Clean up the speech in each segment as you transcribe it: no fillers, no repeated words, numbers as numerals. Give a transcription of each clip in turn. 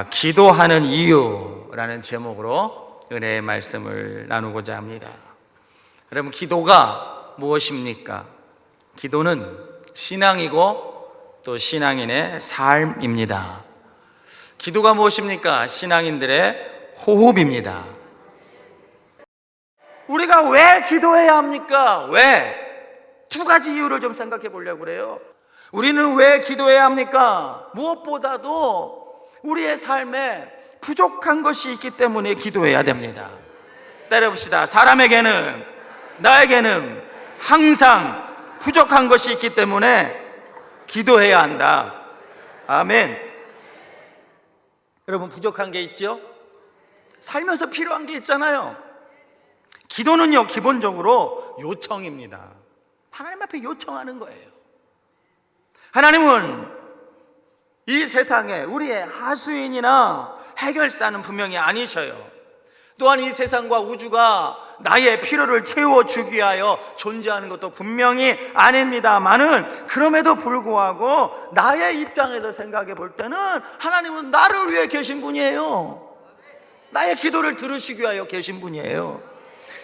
기도하는 이유라는 제목으로 은혜의 말씀을 나누고자 합니다. 여러분, 기도가 무엇입니까? 기도는 신앙이고 또 신앙인의 삶입니다. 기도가 무엇입니까? 신앙인들의 호흡입니다. 우리가 왜 기도해야 합니까? 왜? 두 가지 이유를 좀 생각해 보려고 그래요. 우리는 왜 기도해야 합니까? 무엇보다도 우리의 삶에 부족한 것이 있기 때문에 기도해야 됩니다. 따라해봅시다. 사람에게는, 나에게는 항상 부족한 것이 있기 때문에 기도해야 한다. 아멘. 여러분, 부족한 게 있죠? 살면서 필요한 게 있잖아요. 기도는요, 기본적으로 요청입니다. 하나님 앞에 요청하는 거예요. 하나님은 이 세상에 우리의 하수인이나 해결사는 분명히 아니셔요. 또한 이 세상과 우주가 나의 필요를 채워주기 위하여 존재하는 것도 분명히 아닙니다만은, 그럼에도 불구하고 나의 입장에서 생각해 볼 때는 하나님은 나를 위해 계신 분이에요. 나의 기도를 들으시기 위하여 계신 분이에요.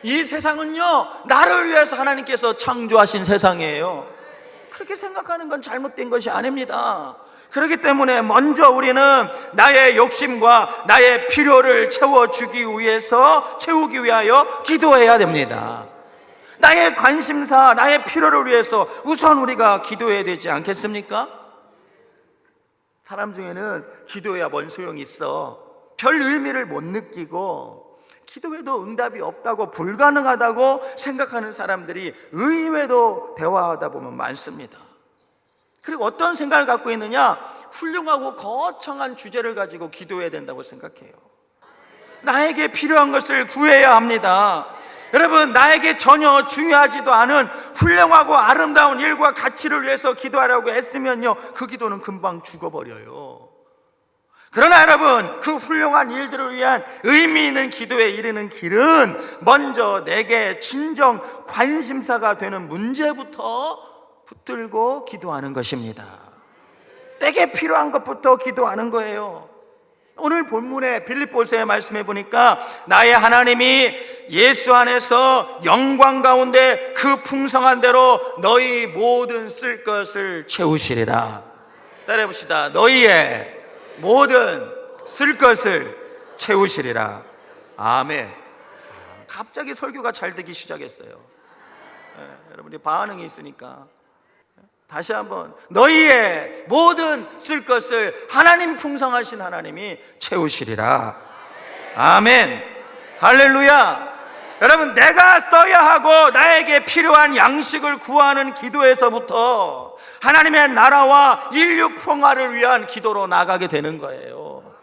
이 세상은요, 나를 위해서 하나님께서 창조하신 세상이에요. 그렇게 생각하는 건 잘못된 것이 아닙니다. 그렇기 때문에 먼저 우리는 나의 욕심과 나의 필요를 채우기 위하여 기도해야 됩니다. 나의 관심사, 나의 필요를 위해서 우선 우리가 기도해야 되지 않겠습니까? 사람 중에는 기도해야 뭔 소용이 있어, 별 의미를 못 느끼고 기도해도 응답이 없다고, 불가능하다고 생각하는 사람들이 의외로 대화하다 보면 많습니다. 그리고 어떤 생각을 갖고 있느냐? 훌륭하고 거창한 주제를 가지고 기도해야 된다고 생각해요. 나에게 필요한 것을 구해야 합니다. 여러분, 나에게 전혀 중요하지도 않은 훌륭하고 아름다운 일과 가치를 위해서 기도하라고 했으면요, 그 기도는 금방 죽어버려요. 그러나 여러분, 그 훌륭한 일들을 위한 의미 있는 기도에 이르는 길은 먼저 내게 진정 관심사가 되는 문제부터 붙들고 기도하는 것입니다. 내게 필요한 것부터 기도하는 거예요. 오늘 본문의 빌립보서의 말씀해 보니까 나의 하나님이 예수 안에서 영광 가운데 그 풍성한 대로 너희 모든 쓸 것을 채우시리라. 따라해 봅시다. 너희의 모든 쓸 것을 채우시리라. 아멘. 갑자기 설교가 잘 되기 시작했어요. 여러분들이 반응이 있으니까 다시 한번, 너희의 모든 쓸 것을 하나님, 풍성하신 하나님이 채우시리라. 아멘. 할렐루야. 여러분, 내가 써야 하고 나에게 필요한 양식을 구하는 기도에서부터 하나님의 나라와 인류 평화를 위한 기도로 나가게 되는 거예요.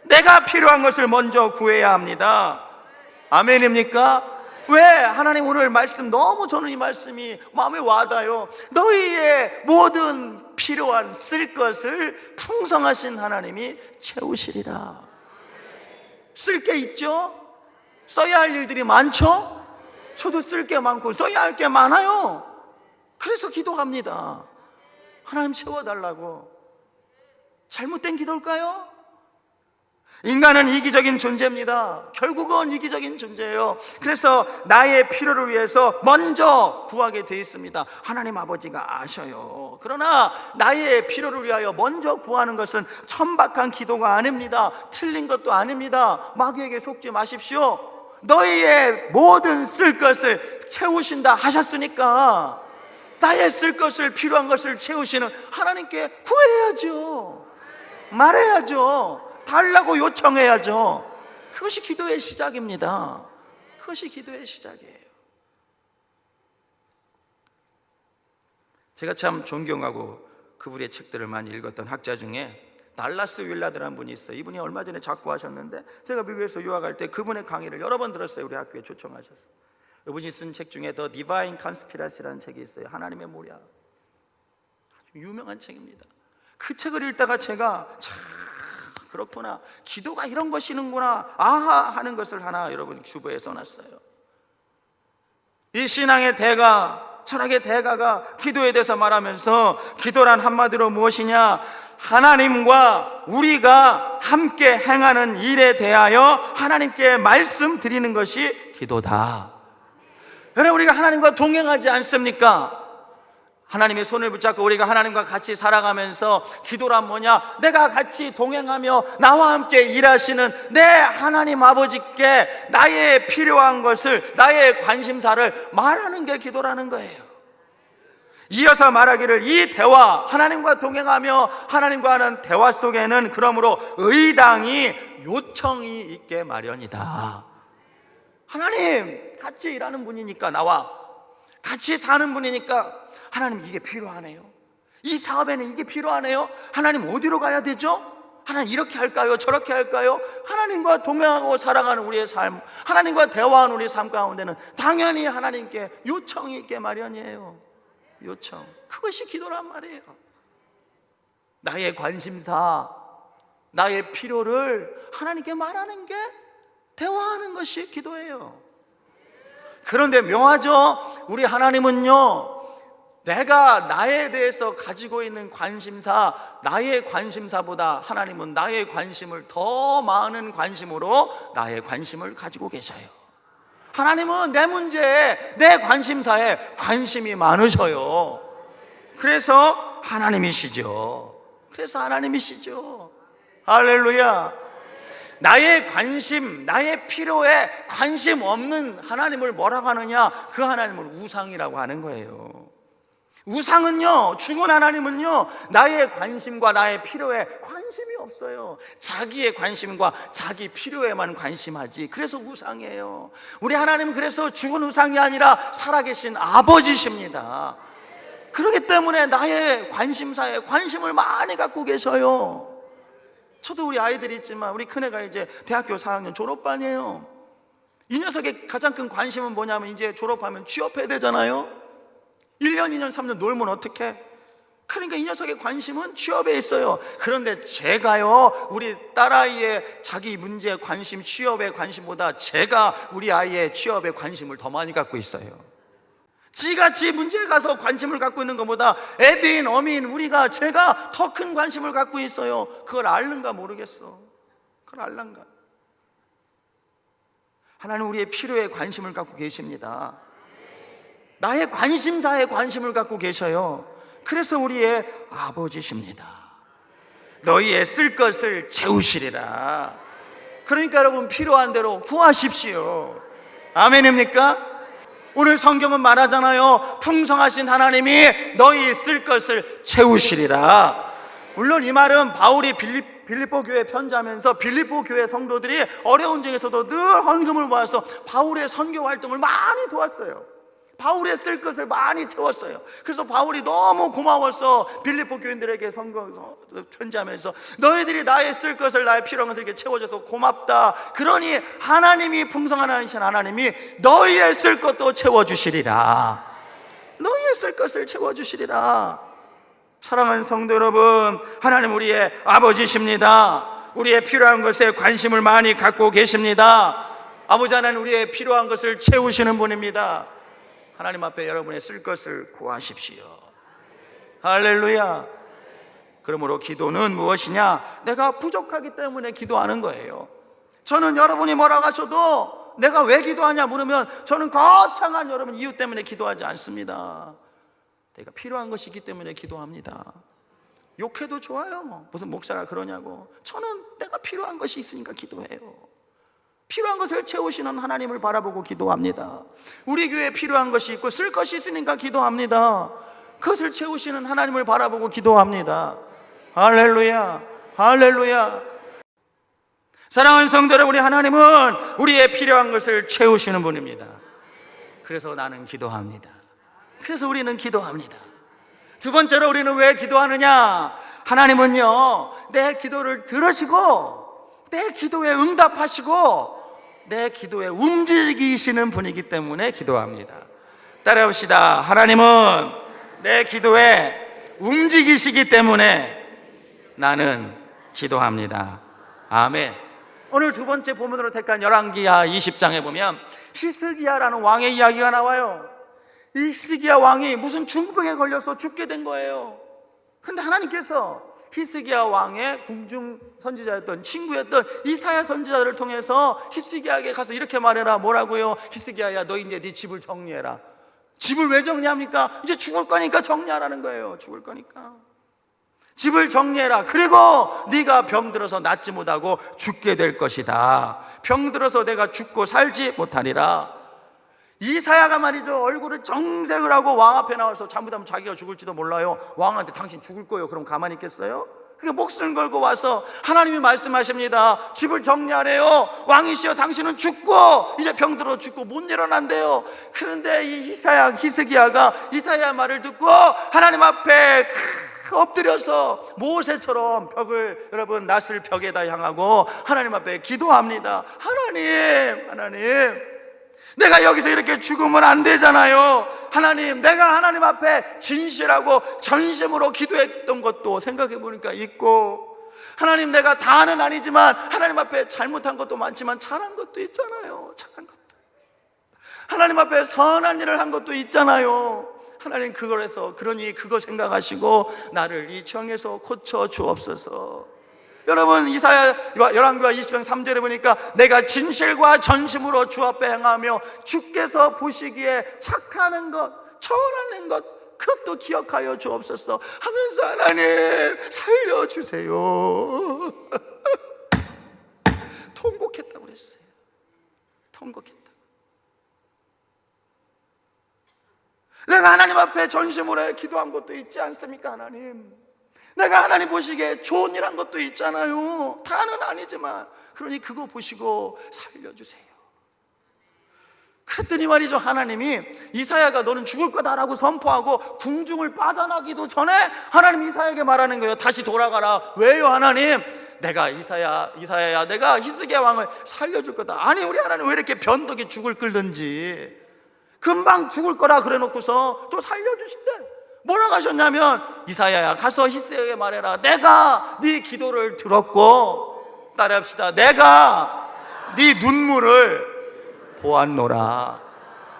내가 필요한 것을 먼저 구해야 합니다. 아멘입니까? 왜? 하나님 오늘 말씀 너무, 저는 이 말씀이 마음에 와닿아요. 너희의 모든 필요한 쓸 것을 풍성하신 하나님이 채우시리라. 쓸 게 있죠? 써야 할 일들이 많죠? 저도 쓸 게 많고 써야 할 게 많아요. 그래서 기도합니다. 하나님 채워달라고. 잘못된 기도일까요? 인간은 이기적인 존재입니다. 결국은 이기적인 존재예요. 그래서 나의 필요를 위해서 먼저 구하게 돼 있습니다. 하나님 아버지가 아셔요. 그러나 나의 필요를 위하여 먼저 구하는 것은 천박한 기도가 아닙니다. 틀린 것도 아닙니다. 마귀에게 속지 마십시오. 너희의 모든 쓸 것을 채우신다 하셨으니까 나의 쓸 것을, 필요한 것을 채우시는 하나님께 구해야죠. 말해야죠. 달라고 요청해야죠. 그것이 기도의 시작입니다. 그것이 기도의 시작이에요. 제가 참 존경하고 그분의 책들을 많이 읽었던 학자 중에 달라스 윌라드라는 분이 있어요. 이분이 얼마 전에 작고하셨는데 제가 미국에서 유학할 때 그분의 강의를 여러 번 들었어요. 우리 학교에 초청하셨어요. 이분이 쓴 책 중에 The Divine Conspiracy라는 책이 있어요. 하나님의 모략. 아주 유명한 책입니다. 그 책을 읽다가 제가 참, 그렇구나, 기도가 이런 것이는구나, 아하 하는 것을 하나 여러분 주보에 써놨어요. 이 신앙의 대가, 철학의 대가가 기도에 대해서 말하면서 기도란 한마디로 무엇이냐? 하나님과 우리가 함께 행하는 일에 대하여 하나님께 말씀드리는 것이 기도다. 여러분, 우리가 하나님과 동행하지 않습니까? 하나님의 손을 붙잡고 우리가 하나님과 같이 살아가면서 기도란 뭐냐? 내가 같이 동행하며 나와 함께 일하시는 내 하나님 아버지께 나의 필요한 것을, 나의 관심사를 말하는 게 기도라는 거예요. 이어서 말하기를, 이 대화, 하나님과 동행하며 하나님과 하는 대화 속에는 그러므로 의당이 요청이 있게 마련이다. 하나님, 같이 일하는 분이니까, 나와 같이 사는 분이니까 하나님, 이게 필요하네요. 이 사업에는 이게 필요하네요. 하나님, 어디로 가야 되죠? 하나님, 이렇게 할까요? 저렇게 할까요? 하나님과 동행하고 살아가는 우리의 삶, 하나님과 대화하는 우리의 삶 가운데는 당연히 하나님께 요청이 있게 마련이에요. 요청, 그것이 기도란 말이에요. 나의 관심사, 나의 필요를 하나님께 말하는 게, 대화하는 것이 기도예요. 그런데 묘하죠? 우리 하나님은요, 내가 나에 대해서 가지고 있는 관심사, 나의 관심사보다 하나님은 나의 관심을 더 많은 관심으로 나의 관심을 가지고 계셔요. 하나님은 내 문제에, 내 관심사에 관심이 많으셔요. 그래서 하나님이시죠. 할렐루야. 나의 관심, 나의 필요에 관심 없는 하나님을 뭐라고 하느냐? 그 하나님을 우상이라고 하는 거예요. 우상은요, 죽은 하나님은요, 나의 관심과 나의 필요에 관심이 없어요. 자기의 관심과 자기 필요에만 관심하지. 그래서 우상이에요. 우리 하나님은 그래서 죽은 우상이 아니라 살아계신 아버지십니다. 그렇기 때문에 나의 관심사에 관심을 많이 갖고 계셔요. 저도 우리 아이들이 있지만 우리 큰애가 이제 대학교 4학년 졸업반이에요. 이 녀석의 가장 큰 관심은 뭐냐면, 이제 졸업하면 취업해야 되잖아요. 1년, 2년, 3년 놀면 어떡해? 그러니까 이 녀석의 관심은 취업에 있어요. 그런데 제가요, 우리 딸아이의 자기 문제에 관심, 취업에 관심보다 제가 우리 아이의 취업에 관심을 더 많이 갖고 있어요. 지가 지 문제에 가서 관심을 갖고 있는 것보다 애비인, 어미인 우리가, 제가 더 큰 관심을 갖고 있어요. 그걸 알는가 모르겠어. 그걸 알란가. 하나님 우리의 필요에 관심을 갖고 계십니다. 나의 관심사에 관심을 갖고 계셔요. 그래서 우리의 아버지십니다. 너희의 쓸 것을 채우시리라. 그러니까 여러분, 필요한 대로 구하십시오. 아멘입니까? 오늘 성경은 말하잖아요. 풍성하신 하나님이 너희 쓸 것을 채우시리라. 물론 이 말은 바울이 빌립보 교회 편지하면서 빌립보 교회 성도들이 어려운 중에서도 늘 헌금을 모아서 바울의 선교 활동을 많이 도왔어요. 바울의 쓸 것을 많이 채웠어요. 그래서 바울이 너무 고마워서 빌립보 교인들에게 편지하면서, 너희들이 나의 쓸 것을, 나의 필요한 것을 이렇게 채워줘서 고맙다. 그러니 하나님이, 풍성한 하나님이 너희의 쓸 것도 채워주시리라. 너희의 쓸 것을 채워주시리라. 사랑하는 성도 여러분, 하나님 우리의 아버지십니다. 우리의 필요한 것에 관심을 많이 갖고 계십니다. 아버지 하나님, 우리의 필요한 것을 채우시는 분입니다. 하나님 앞에 여러분의 쓸 것을 구하십시오. 할렐루야. 그러므로 기도는 무엇이냐? 내가 부족하기 때문에 기도하는 거예요. 저는 여러분이 뭐라고 하셔도 내가 왜 기도하냐 물으면 저는 거창한 여러분 이유 때문에 기도하지 않습니다. 내가 필요한 것이 있기 때문에 기도합니다. 욕해도 좋아요. 무슨 목사가 그러냐고. 저는 내가 필요한 것이 있으니까 기도해요. 필요한 것을 채우시는 하나님을 바라보고 기도합니다. 우리 교회에 필요한 것이 있고 쓸 것이 있으니까 기도합니다. 그것을 채우시는 하나님을 바라보고 기도합니다. 할렐루야, 할렐루야. 사랑하는 성도 여러분, 우리 하나님은 우리의 필요한 것을 채우시는 분입니다. 그래서 나는 기도합니다. 그래서 우리는 기도합니다. 두 번째로 우리는 왜 기도하느냐? 하나님은요, 내 기도를 들으시고 내 기도에 응답하시고 내 기도에 움직이시는 분이기 때문에 기도합니다. 따라합시다. 하나님은 내 기도에 움직이시기 때문에 나는 기도합니다. 아멘. 오늘 두 번째 본문으로 택한 열왕기하 20장에 보면 히스기야라는 왕의 이야기가 나와요. 이 히스기야 왕이 무슨 중풍에 걸려서 죽게 된 거예요. 근데 하나님께서 히스기야 왕의 궁중 선지자였던 친구였던 이사야 선지자를 통해서 히스기야에게 가서 이렇게 말해라. 뭐라고요? 히스기야야, 너 이제 네 집을 정리해라. 집을 왜 정리합니까? 이제 죽을 거니까 정리하라는 거예요. 죽을 거니까 집을 정리해라. 그리고 네가 병들어서 낫지 못하고 죽게 될 것이다. 병들어서 내가 죽고 살지 못하리라. 이사야가 말이죠, 얼굴을 정색을 하고 왕 앞에 나와서 잘못하면 자기가 죽을지도 몰라요. 왕한테 당신 죽을 거예요. 그럼 가만히 있겠어요? 그러니까 목숨을 걸고 와서 하나님이 말씀하십니다. 집을 정리하래요. 왕이시여, 당신은 죽고 이제 병들어 죽고 못 일어난대요. 그런데 이 히스기야가 이사야 말을 듣고 하나님 앞에 엎드려서 모세처럼 벽을, 여러분, 낫을 벽에다 향하고 하나님 앞에 기도합니다. 하나님, 내가 여기서 이렇게 죽으면 안 되잖아요. 하나님, 내가 하나님 앞에 진실하고 전심으로 기도했던 것도 생각해 보니까 있고, 하나님, 내가 다는 아니지만 하나님 앞에 잘못한 것도 많지만 잘한 것도 있잖아요. 착한 것도, 하나님 앞에 선한 일을 한 것도 있잖아요. 하나님, 그러니 그거 생각하시고 나를 이 정에서 고쳐 주옵소서. 여러분, 이사야 11과 20장 3절에 보니까 내가 진실과 전심으로 주 앞에 행하며 주께서 보시기에 착하는 것, 선한 것, 그것도 기억하여 주옵소서 하면서 하나님 살려주세요. 통곡했다고 그랬어요. 통곡했다. 내가 하나님 앞에 전심으로 기도한 것도 있지 않습니까? 하나님, 내가 하나님 보시기에 좋은 일 한 것도 있잖아요. 다는 아니지만. 그러니 그거 보시고 살려주세요. 그랬더니 말이죠, 하나님이 이사야가 너는 죽을 거다라고 선포하고 궁중을 빠져나기도 전에 하나님 이사야에게 말하는 거예요. 다시 돌아가라. 왜요, 하나님? 내가 이사야야, 내가 히스기야 왕을 살려줄 거다. 아니, 우리 하나님 왜 이렇게 변덕이 죽을 끓든지 금방 죽을 거라 그래 놓고서 또 살려주신대. 뭐라고 하셨냐면, 이사야야, 가서 히스기야에게 말해라. 내가 네 기도를 들었고, 따라합시다, 내가 네 눈물을 보았노라.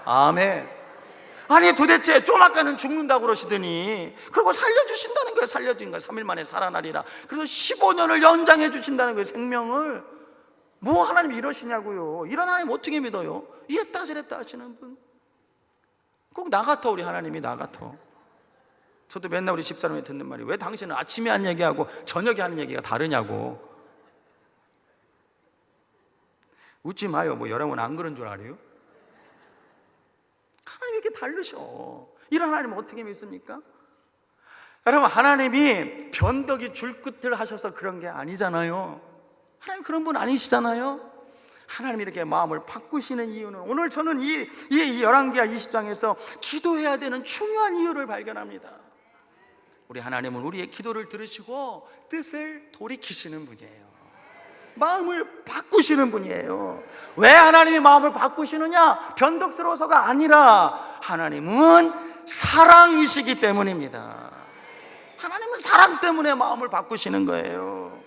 아멘. 아니, 도대체 좀 아까는 죽는다고 그러시더니 그리고 살려주신다는 거예요. 살려준 거예요. 3일 만에 살아나리라. 그래서 15년을 연장해 주신다는 거예요. 생명을. 뭐 하나님이 이러시냐고요. 이런 하나님 어떻게 믿어요? 이랬다 저랬다 하시는 분, 꼭 나 같아. 우리 하나님이 나 같아. 저도 맨날 우리 집사람이 듣는 말이, 왜 당신은 아침에 하는 얘기하고 저녁에 하는 얘기가 다르냐고. 웃지 마요. 뭐 여러분 안 그런 줄 알아요? 하나님이 이렇게 다르셔. 이런 하나님 어떻게 믿습니까? 여러분, 하나님이 변덕이 줄끝을 하셔서 그런 게 아니잖아요. 하나님 그런 분 아니시잖아요. 하나님이 이렇게 마음을 바꾸시는 이유는, 오늘 저는 이 열왕기하 20장에서 기도해야 되는 중요한 이유를 발견합니다. 우리 하나님은 우리의 기도를 들으시고 뜻을 돌이키시는 분이에요. 마음을 바꾸시는 분이에요. 왜 하나님이 마음을 바꾸시느냐? 변덕스러워서가 아니라 하나님은 사랑이시기 때문입니다. 하나님은 사랑 때문에 마음을 바꾸시는 거예요.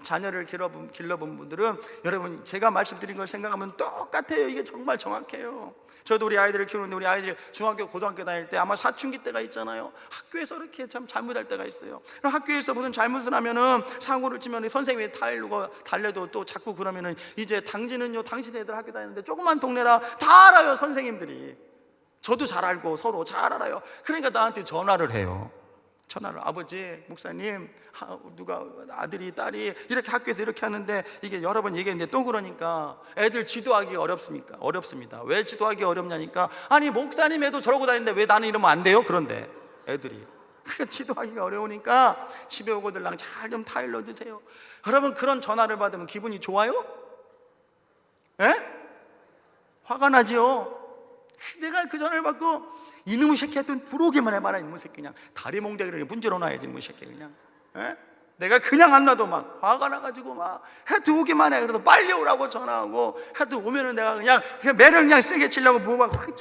자녀를 길러본 분들은, 여러분, 제가 말씀드린 걸 생각하면 똑같아요. 이게 정말 정확해요. 저도 우리 아이들을 키우는데, 우리 아이들이 중학교, 고등학교 다닐 때 아마 사춘기 때가 있잖아요. 학교에서 이렇게 참 잘못할 때가 있어요. 그럼 학교에서 무슨 잘못을 하면은, 사고를 치면 선생님이 달래도 또 자꾸 그러면은, 이제 당신은요, 당신 애들 학교 다니는데 조그만 동네라 다 알아요. 선생님들이. 저도 잘 알고 서로 잘 알아요. 그러니까 나한테 전화를 해요. 전화를, 아버지, 목사님, 누가 아들이 딸이 이렇게 학교에서 이렇게 하는데, 이게 여러 번 얘기했는데 또 그러니까 애들 지도하기 어렵습니다. 왜 지도하기 어렵냐니까, 아니, 목사님 애도 저러고 다니는데 왜 나는 이러면 안 돼요? 그런데 애들이 그러니까 지도하기가 어려우니까 집에 오고들랑 잘 좀 타일러 주세요. 여러분, 그런 전화를 받으면 기분이 좋아요? 에? 화가 나지요. 내가 그 전화를 받고, 이놈의 새끼 하여튼 들어오기만 해봐라. 이놈의 새끼 그냥 다리 몽둥이를 문질러 놔야지. 이놈의 새끼 그냥. 에? 내가 그냥 안 놔도 막 화가 나가지고 막 하여튼 오기만 해. 그래도 빨리 오라고 전화하고, 하여튼 오면은 내가 그냥 매를 그냥 세게 치려고 뭐막 확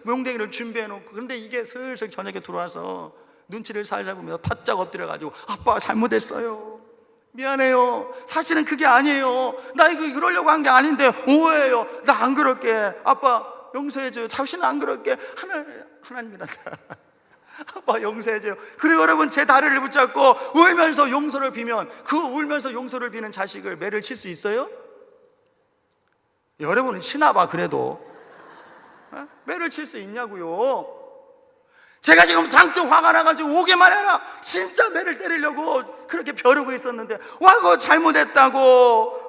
몽둥이를 준비해 놓고, 그런데 이게 슬슬 저녁에 들어와서 눈치를 살살 보면서 바짝 엎드려가지고, 아빠 잘못했어요, 미안해요, 사실은 그게 아니에요, 나 이거 이러려고 한 게 아닌데 오해해요, 나 안 그럴게, 아빠 용서해줘요, 당신은 안 그럴게. 하나님이란다. 아빠 용서해줘요. 그리고 여러분, 제 다리를 붙잡고 울면서 용서를 비면, 그 울면서 용서를 비는 자식을 매를 칠 수 있어요? 여러분은 치나 봐. 그래도 매를 칠 수 있냐고요. 제가 지금 잔뜩 화가 나가지고 오게만 해라, 진짜 매를 때리려고 그렇게 벼르고 있었는데, 와, 그거 잘못했다고,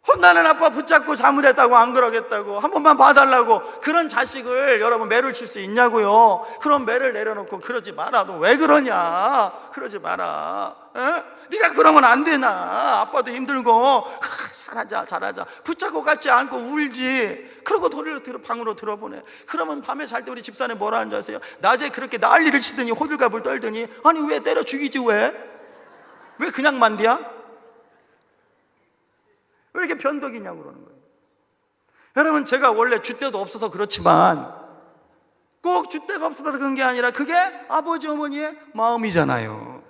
혼나는 아빠 붙잡고 잘못했다고, 안 그러겠다고, 한 번만 봐달라고, 그런 자식을 여러분 매를 칠 수 있냐고요. 그런 매를 내려놓고 그러지 마라. 너 왜 그러냐, 그러지 마라. 네가 그러면 안 되나, 아빠도 힘들고. 잘하자 붙잡고 같지 않고 울지. 그러고 방으로 들어보내. 그러면 밤에 잘 때 우리 집사님 뭐라 하는 줄 아세요? 낮에 그렇게 난리를 치더니 호들갑을 떨더니, 아니 왜 때려 죽이지, 왜 그냥 만디야? 왜 이렇게 변덕이냐고 그러는 거예요. 여러분, 제가 원래 줏대도 없어서 그렇지만, 꼭 줏대가 없어서 그런 게 아니라 그게 아버지 어머니의 마음이잖아요.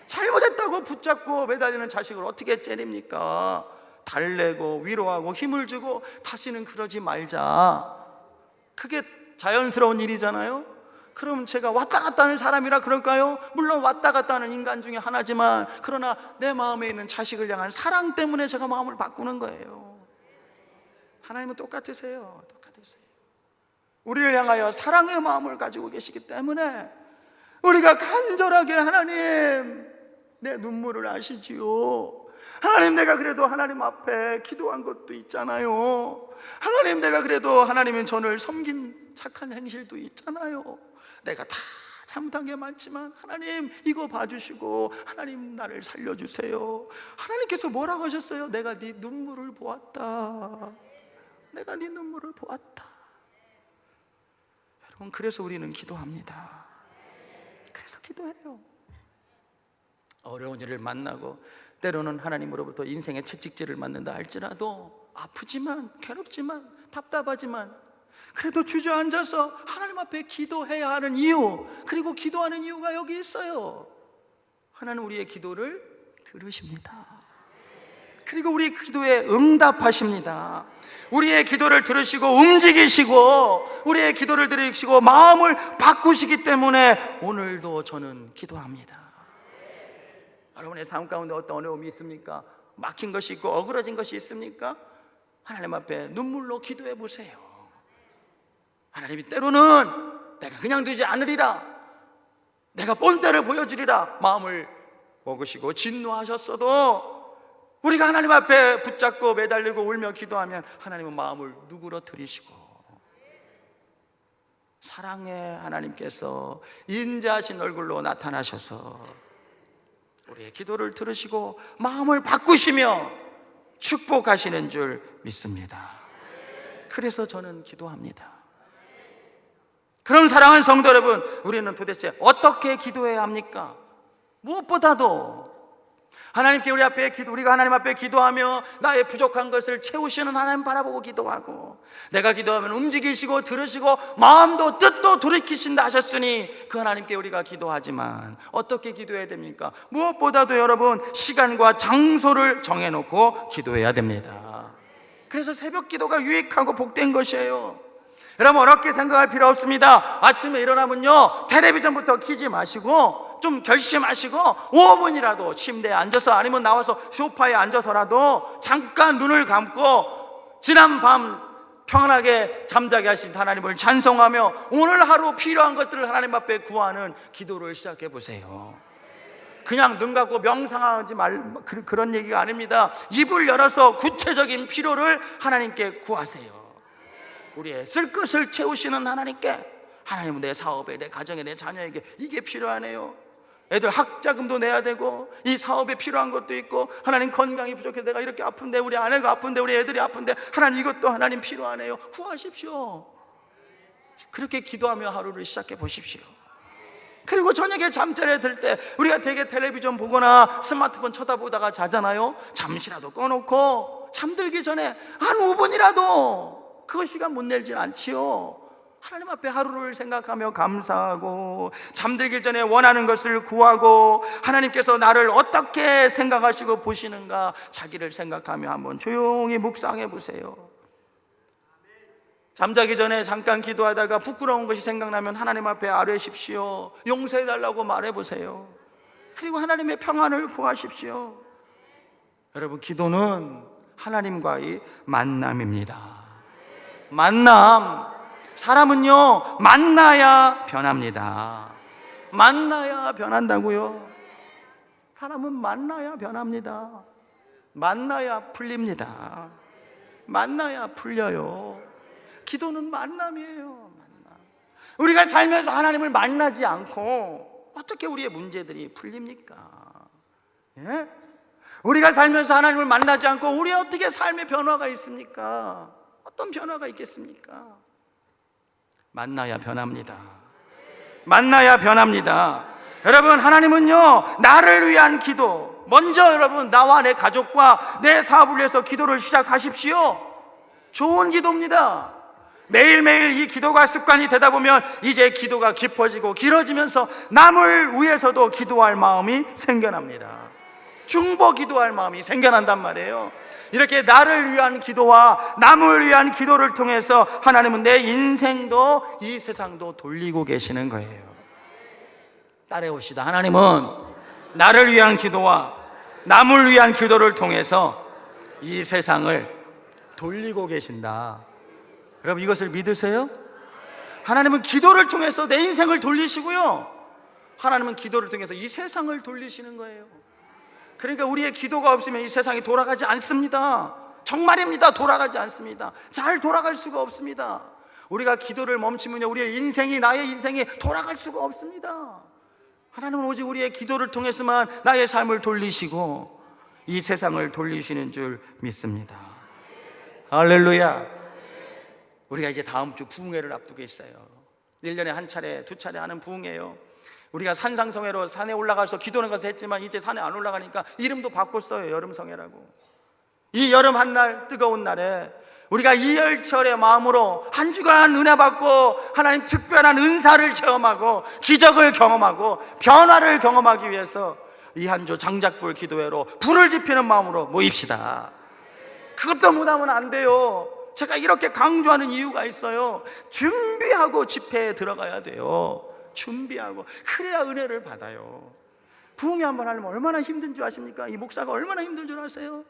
잘못했다고 붙잡고 매달리는 자식을 어떻게 때립니까? 달래고 위로하고 힘을 주고 다시는 그러지 말자. 그게 자연스러운 일이잖아요. 그럼 제가 왔다 갔다 하는 사람이라 그럴까요? 물론 왔다 갔다 하는 인간 중에 하나지만, 그러나 내 마음에 있는 자식을 향한 사랑 때문에 제가 마음을 바꾸는 거예요. 하나님은 똑같으세요. 우리를 향하여 사랑의 마음을 가지고 계시기 때문에 우리가 간절하게, 하나님 내 눈물을 아시지요. 하나님, 내가 그래도 하나님 앞에 기도한 것도 있잖아요. 하나님, 내가 그래도 하나님은 저를 섬긴 착한 행실도 있잖아요. 내가 다 잘못한 게 많지만 하나님 이거 봐주시고, 하나님 나를 살려주세요. 하나님께서 뭐라고 하셨어요? 내가 네 눈물을 보았다. 내가 네 눈물을 보았다. 여러분, 그래서 우리는 기도합니다. 그래서 기도해요. 어려운 일을 만나고 때로는 하나님으로부터 인생의 채찍질을 맞는다 할지라도, 아프지만 괴롭지만 답답하지만 그래도 주저앉아서 하나님 앞에 기도해야 하는 이유, 그리고 기도하는 이유가 여기 있어요. 하나님 우리의 기도를 들으십니다. 그리고 우리 기도에 응답하십니다. 우리의 기도를 들으시고 움직이시고, 우리의 기도를 들으시고 마음을 바꾸시기 때문에 오늘도 저는 기도합니다. 여러분의 삶 가운데 어떤 어려움이 있습니까? 막힌 것이 있고 억울해진 것이 있습니까? 하나님 앞에 눈물로 기도해 보세요. 하나님이 때로는 내가 그냥 두지 않으리라, 내가 본때를 보여주리라 마음을 먹으시고 진노하셨어도, 우리가 하나님 앞에 붙잡고 매달리고 울며 기도하면 하나님은 마음을 누그러뜨리시고, 사랑의 하나님께서 인자하신 얼굴로 나타나셔서 우리의 기도를 들으시고 마음을 바꾸시며 축복하시는 줄 믿습니다. 그래서 저는 기도합니다. 그럼 사랑하는 성도 여러분, 우리는 도대체 어떻게 기도해야 합니까? 무엇보다도 하나님께 우리가 하나님 앞에 기도하며 나의 부족한 것을 채우시는 하나님 바라보고 기도하고, 내가 기도하면 움직이시고 들으시고 마음도 뜻도 돌이키신다 하셨으니 그 하나님께 우리가 기도하지만 어떻게 기도해야 됩니까? 무엇보다도 여러분, 시간과 장소를 정해놓고 기도해야 됩니다. 그래서 새벽 기도가 유익하고 복된 것이에요. 여러분, 어렵게 생각할 필요 없습니다. 아침에 일어나면요, 텔레비전부터 켜지 마시고 좀 결심하시고 5분이라도 침대에 앉아서, 아니면 나와서 소파에 앉아서라도 잠깐 눈을 감고 지난 밤 평안하게 잠자게 하신 하나님을 찬송하며 오늘 하루 필요한 것들을 하나님 앞에 구하는 기도를 시작해 보세요. 그냥 눈 감고 명상하지 그런 얘기가 아닙니다. 입을 열어서 구체적인 필요를 하나님께 구하세요. 우리의 쓸 것을 채우시는 하나님께, 하나님은 내 사업에, 내 가정에, 내 자녀에게 이게 필요하네요. 애들 학자금도 내야 되고, 이 사업에 필요한 것도 있고, 하나님 건강이 부족해, 내가 이렇게 아픈데, 우리 아내가 아픈데, 우리 애들이 아픈데, 하나님 이것도 하나님 필요하네요. 구하십시오. 그렇게 기도하며 하루를 시작해 보십시오. 그리고 저녁에 잠자리에 들 때 우리가 되게 텔레비전 보거나 스마트폰 쳐다보다가 자잖아요. 잠시라도 꺼놓고 잠들기 전에 한 5분이라도 그 시간 못 내진 않지요. 하나님 앞에 하루를 생각하며 감사하고, 잠들기 전에 원하는 것을 구하고, 하나님께서 나를 어떻게 생각하시고 보시는가 자기를 생각하며 한번 조용히 묵상해 보세요. 잠자기 전에 잠깐 기도하다가 부끄러운 것이 생각나면 하나님 앞에 아뢰십시오. 용서해달라고 말해보세요. 그리고 하나님의 평안을 구하십시오. 여러분, 기도는 하나님과의 만남입니다. 만남. 사람은요, 만나야 변합니다. 만나야 변한다고요. 사람은 만나야 변합니다. 만나야 풀립니다. 만나야 풀려요. 기도는 만남이에요. 만남. 우리가 살면서 하나님을 만나지 않고 어떻게 우리의 문제들이 풀립니까? 예? 우리가 살면서 하나님을 만나지 않고 우리 어떻게 삶의 변화가 있습니까? 어떤 변화가 있겠습니까? 만나야 변합니다. 만나야 변합니다. 여러분, 하나님은요, 나를 위한 기도, 먼저 여러분, 나와 내 가족과 내 사업을 위해서 기도를 시작하십시오. 좋은 기도입니다. 매일매일 이 기도가 습관이 되다 보면 이제 기도가 깊어지고 길어지면서 남을 위해서도 기도할 마음이 생겨납니다. 중보 기도할 마음이 생겨난단 말이에요. 이렇게 나를 위한 기도와 남을 위한 기도를 통해서 하나님은 내 인생도 이 세상도 돌리고 계시는 거예요. 따라해봅시다. 하나님은 나를 위한 기도와 남을 위한 기도를 통해서 이 세상을 돌리고 계신다. 여러분, 이것을 믿으세요? 하나님은 기도를 통해서 내 인생을 돌리시고요, 하나님은 기도를 통해서 이 세상을 돌리시는 거예요. 그러니까 우리의 기도가 없으면 이 세상이 돌아가지 않습니다. 정말입니다. 돌아가지 않습니다. 잘 돌아갈 수가 없습니다. 우리가 기도를 멈추면요, 우리의 인생이, 나의 인생이 돌아갈 수가 없습니다. 하나님은 오직 우리의 기도를 통해서만 나의 삶을 돌리시고 이 세상을 돌리시는 줄 믿습니다. 할렐루야. 우리가 이제 다음 주 부흥회를 앞두고 있어요. 1년에 한 차례, 두 차례 하는 부흥회예요. 우리가 산상성회로 산에 올라가서 기도하는 것을 했지만 이제 산에 안 올라가니까 이름도 바꿨어요. 여름성회라고. 이 여름 한날, 뜨거운 날에 우리가 이열철의 마음으로 한 주간 은혜 받고 하나님 특별한 은사를 체험하고 기적을 경험하고 변화를 경험하기 위해서 이 한 주 장작불 기도회로 불을 지피는 마음으로 모입시다. 그것도 못하면 안 돼요. 제가 이렇게 강조하는 이유가 있어요. 준비하고 집회에 들어가야 돼요. 준비하고, 그래야 은혜를 받아요. 부흥회 한번 하려면 얼마나 힘든 줄 아십니까? 이 목사가 얼마나 힘든 줄 아세요?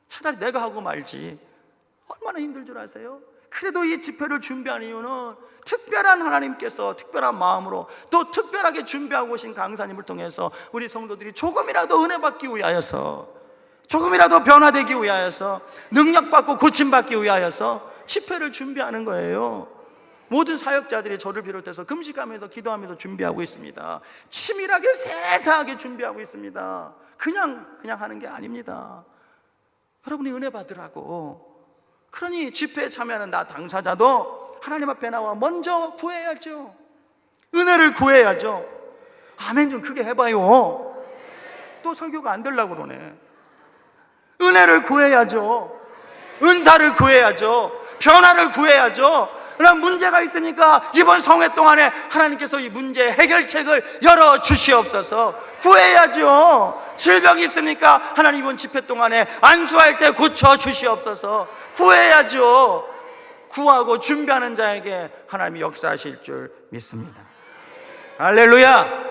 차라리 내가 하고 말지. 얼마나 힘들 줄 아세요? 그래도 이 집회를 준비하는 이유는 특별한 하나님께서 특별한 마음으로 또 특별하게 준비하고 오신 강사님을 통해서 우리 성도들이 조금이라도 은혜 받기 위하여서, 조금이라도 변화되기 위하여서, 능력받고 고침받기 위하여서 집회를 준비하는 거예요. 모든 사역자들이 저를 비롯해서 금식하면서 기도하면서 준비하고 있습니다. 치밀하게 세세하게 준비하고 있습니다. 그냥 하는 게 아닙니다. 여러분이 은혜 받으라고. 그러니 집회에 참여하는 나 당사자도 하나님 앞에 나와 먼저 구해야죠. 은혜를 구해야죠. 아멘 좀 크게 해봐요. 또 설교가 안 되려고 그러네. 은혜를 구해야죠. 은사를 구해야죠. 변화를 구해야죠. 그럼 문제가 있으니까 이번 성회 동안에 하나님께서 이 문제 해결책을 열어주시옵소서. 구해야죠. 질병이 있으니까 하나님 이번 집회 동안에 안수할 때 고쳐주시옵소서. 구해야죠. 구하고 준비하는 자에게 하나님이 역사하실 줄 믿습니다. 할렐루야.